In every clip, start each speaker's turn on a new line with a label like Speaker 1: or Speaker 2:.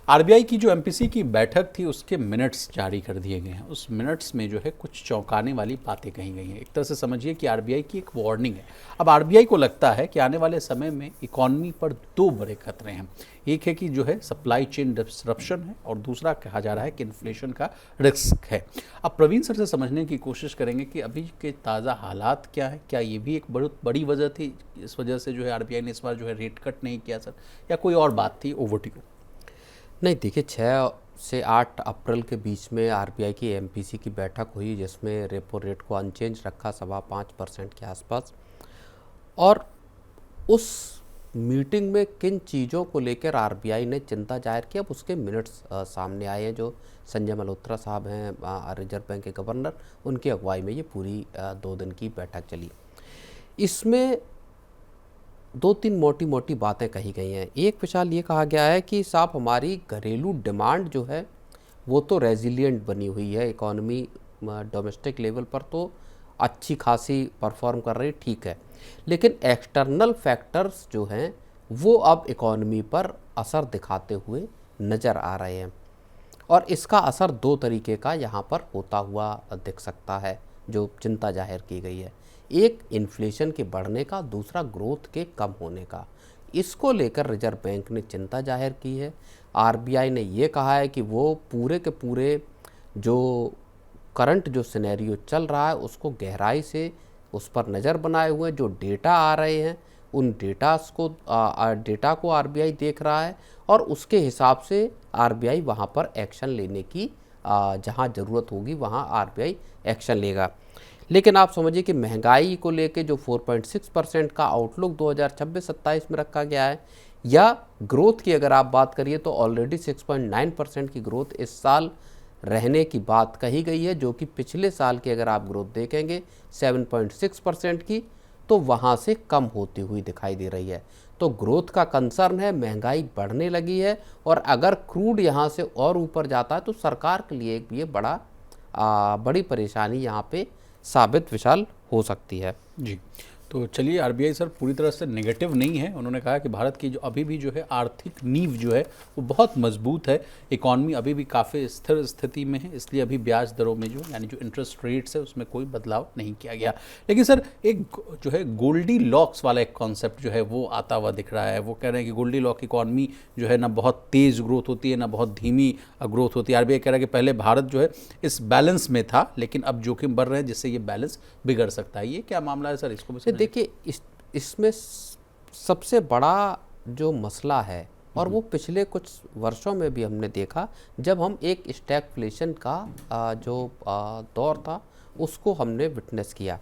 Speaker 1: RBI की जो MPC की बैठक थी उसके मिनट्स जारी कर दिए गए हैं। उस मिनट्स में जो है कुछ चौंकाने वाली बातें कही गई हैं। एक तरह से समझिए कि आरबीआई की एक वार्निंग है। अब आरबीआई को लगता है कि आने वाले समय में इकॉनमी पर दो बड़े खतरे हैं। एक है कि जो है सप्लाई चेन डिसरप्शन है और दूसरा कहा जा रहा है कि इन्फ्लेशन का रिस्क है। अब प्रवीण सर से समझने की कोशिश करेंगे कि अभी के ताज़ा हालात क्या है, क्या ये भी एक बहुत बड़ी वजह थी, इस वजह से जो है आरबीआई ने इस बार जो है रेट कट नहीं किया सर, या कोई और बात थी। Over to you.
Speaker 2: नहीं, देखिए 6 से 8 अप्रैल के बीच में आरबीआई की एमपीसी की बैठक हुई, जिसमें रेपो रेट को अनचेंज रखा 5.25% के आसपास। और उस मीटिंग में किन चीज़ों को लेकर आरबीआई ने चिंता जाहिर की, अब उसके मिनट्स सामने आए हैं। जो संजय मल्होत्रा साहब हैं रिजर्व बैंक के गवर्नर, उनकी अगुवाई में ये पूरी 2 दिन की बैठक चली। इसमें 2-3 मोटी मोटी बातें कही गई हैं। एक विशाल ये कहा गया है कि साहब हमारी घरेलू डिमांड जो है वो तो रेजिलिएंट बनी हुई है, इकॉनमी डोमेस्टिक लेवल पर तो अच्छी खासी परफॉर्म कर रही, ठीक है, लेकिन एक्सटर्नल फैक्टर्स जो हैं वो अब इकॉनमी पर असर दिखाते हुए नज़र आ रहे हैं। और इसका असर 2 तरीके का यहाँ पर होता हुआ दिख सकता है, जो चिंता जाहिर की गई है। एक इन्फ्लेशन के बढ़ने का, दूसरा ग्रोथ के कम होने का। इसको लेकर रिजर्व बैंक ने चिंता जाहिर की है। आरबीआई ने ये कहा है कि वो पूरे के पूरे जो करंट जो सिनेरियो चल रहा है उसको गहराई से उस पर नज़र बनाए हुए, जो डेटा आ रहे हैं उन डेटा को आरबीआई देख रहा है और उसके हिसाब से आरबीआई वहाँ पर एक्शन लेने की जहाँ ज़रूरत होगी वहाँ आरबीआई एक्शन लेगा। लेकिन आप समझिए कि महंगाई को लेके जो 4.6% का आउटलुक 2026-27 में रखा गया है, या ग्रोथ की अगर आप बात करिए तो ऑलरेडी 6.9% की ग्रोथ इस साल रहने की बात कही गई है, जो कि पिछले साल की अगर आप ग्रोथ देखेंगे 7.6% की, तो वहाँ से कम होती हुई दिखाई दे रही है। तो ग्रोथ का कंसर्न है, महंगाई बढ़ने लगी है, और अगर क्रूड यहाँ से और ऊपर जाता है तो सरकार के लिए ये बड़ी परेशानी यहाँ पे साबित विशाल हो सकती है।
Speaker 1: जी, तो चलिए, आरबीआई सर पूरी तरह से नेगेटिव नहीं है। उन्होंने कहा कि भारत की जो अभी भी जो है आर्थिक नींव जो है वो बहुत मजबूत है, इकॉनमी अभी भी काफ़ी स्थिर स्थिति में है, इसलिए अभी ब्याज दरों में जो यानी जो इंटरेस्ट रेट्स है उसमें कोई बदलाव नहीं किया गया। लेकिन सर एक जो है गोल्डी लॉक्स वाला एक कॉन्सेप्ट जो है वो आता हुआ दिख रहा है। वो कह रहे हैं कि गोल्डी लॉक इकॉनमी जो है ना बहुत तेज़ ग्रोथ होती है ना बहुत धीमी ग्रोथ होती है। आरबीआई कह रहा है कि पहले भारत जो है इस बैलेंस में था, लेकिन अब जोखिम बढ़ रहे हैं जिससे ये बैलेंस बिगड़ सकता है। ये क्या मामला है सर, इसको भी
Speaker 2: देखिए, इसमें सबसे बड़ा जो मसला है, और वो पिछले कुछ वर्षों में भी हमने देखा, जब हम एक स्टैगफ्लेशन का जो दौर था उसको हमने विटनेस किया।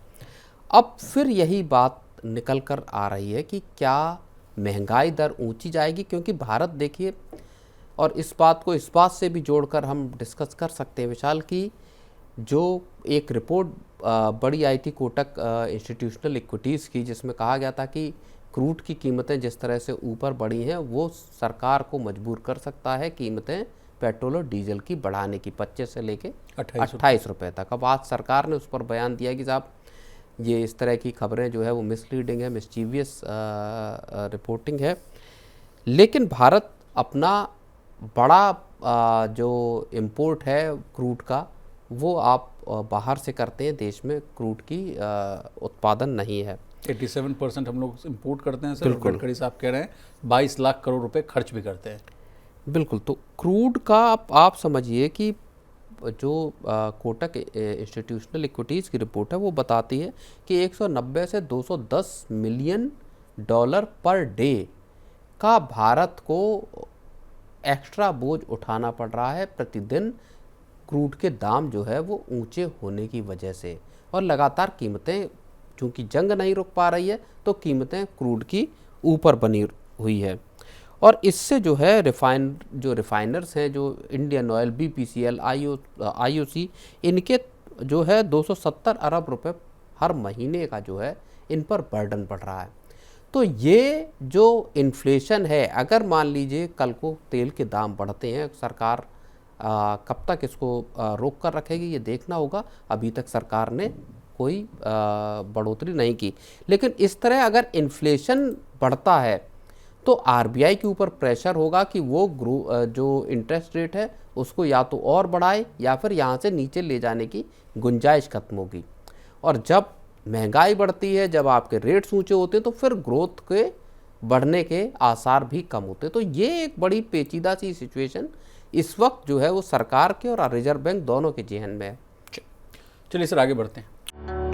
Speaker 2: अब फिर यही बात निकल कर आ रही है कि क्या महंगाई दर ऊंची जाएगी, क्योंकि भारत देखिए, और इस बात को इस बात से भी जोड़कर हम डिस्कस कर सकते हैं विशाल, की जो एक रिपोर्ट बड़ी आई थी कोटक इंस्टीट्यूशनल इक्विटीज़ की, जिसमें कहा गया था कि क्रूड की कीमतें जिस तरह से ऊपर बढ़ी हैं वो सरकार को मजबूर कर सकता है कीमतें पेट्रोल और डीजल की बढ़ाने की 25 से लेके 28 रुपये तक। अब आज सरकार ने उस पर बयान दिया कि साहब ये इस तरह की खबरें जो है वो मिसलीडिंग है, मिसचीवियस रिपोर्टिंग है। लेकिन भारत अपना बड़ा जो इम्पोर्ट है क्रूड का वो आप बाहर से करते हैं, देश में क्रूड की उत्पादन नहीं है।
Speaker 1: 87% हम लोग इम्पोर्ट करते हैं सर। गडकरी साहब कह रहे हैं 22 लाख करोड़ रुपए खर्च भी करते हैं।
Speaker 2: बिल्कुल, तो क्रूड का आप समझिए कि जो कोटक इंस्टीट्यूशनल इक्विटीज़ की रिपोर्ट है वो बताती है कि 190 से 210 मिलियन डॉलर पर डे का भारत को एक्स्ट्रा बोझ उठाना पड़ रहा है प्रतिदिन, क्रूड के दाम जो है वो ऊंचे होने की वजह से। और लगातार कीमतें, चूँकि जंग नहीं रुक पा रही है तो कीमतें क्रूड की ऊपर बनी हुई है। और इससे जो है रिफाइनर्स हैं, जो इंडियन ऑयल, बीपीसीएल, आईओसी, इनके जो है 270 अरब रुपए हर महीने का जो है इन पर बर्डन पड़ रहा है। तो ये जो इन्फ्लेशन है, अगर मान लीजिए कल को तेल के दाम बढ़ते हैं, सरकार कब तक इसको रोक कर रखेगी ये देखना होगा। अभी तक सरकार ने कोई बढ़ोतरी नहीं की, लेकिन इस तरह अगर इन्फ्लेशन बढ़ता है तो आरबीआई के ऊपर प्रेशर होगा कि वो जो इंटरेस्ट रेट है उसको या तो और बढ़ाए या फिर यहाँ से नीचे ले जाने की गुंजाइश खत्म होगी। और जब महंगाई बढ़ती है, जब आपके रेट्स ऊंचे होते हैं, तो फिर ग्रोथ के बढ़ने के आसार भी कम होते हैं। तो ये एक बड़ी पेचीदा सी सिचुएशन इस वक्त जो है वो सरकार के और रिजर्व बैंक दोनों के जेहन में है।
Speaker 1: चलिए सर, आगे बढ़ते हैं।